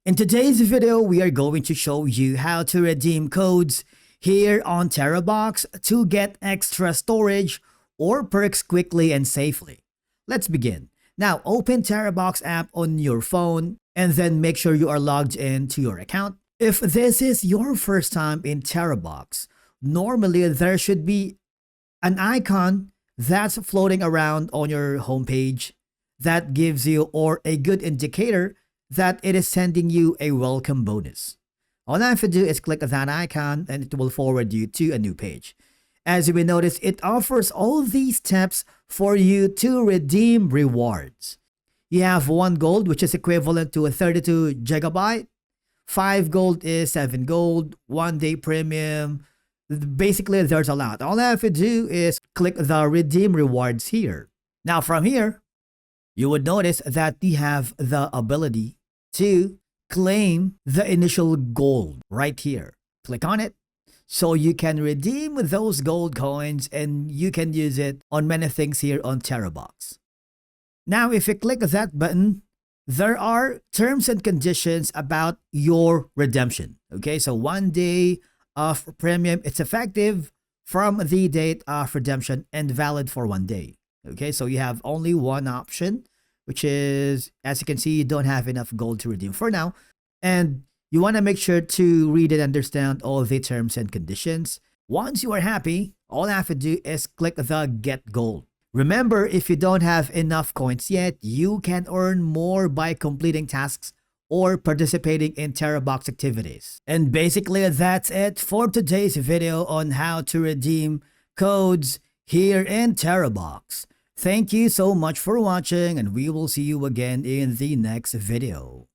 In today's video, we are going to show you how to redeem codes here on Terabox to get extra storage or perks quickly and safely. Let's begin. Now, open Terabox app on your phone and then make sure you are logged in to your account. If this is your first time in Terabox, normally there should be an icon that's floating around on your homepage that gives you or a good indicator that it is sending you a welcome bonus. All I have to do is click that icon and it will forward you to a new page. As you will notice, it offers all these steps for you to redeem rewards. You have 1 gold, which is equivalent to a 32 gigabyte. 5 gold is 7 gold, 1 day premium. Basically, there's a lot. All I have to do is click the redeem rewards here. Now from here, you would notice that you have the ability to claim the initial gold right here. Click on it so you can redeem those gold coins and you can use it on many things here on Terabox. Now, if you click that button, there are terms and conditions about your redemption. Okay, so 1 day of premium, it's effective from the date of redemption and valid for 1 day. Okay, so you have only one option, which is, as you can see, you don't have enough gold to redeem for now. And you want to make sure to read and understand all the terms and conditions. Once you are happy, all I have to do is click the Get Gold. Remember, if you don't have enough coins yet, you can earn more by completing tasks or participating in Terabox activities. And basically, that's it for today's video on how to redeem codes here in Terabox. Thank you so much for watching, and we will see you again in the next video.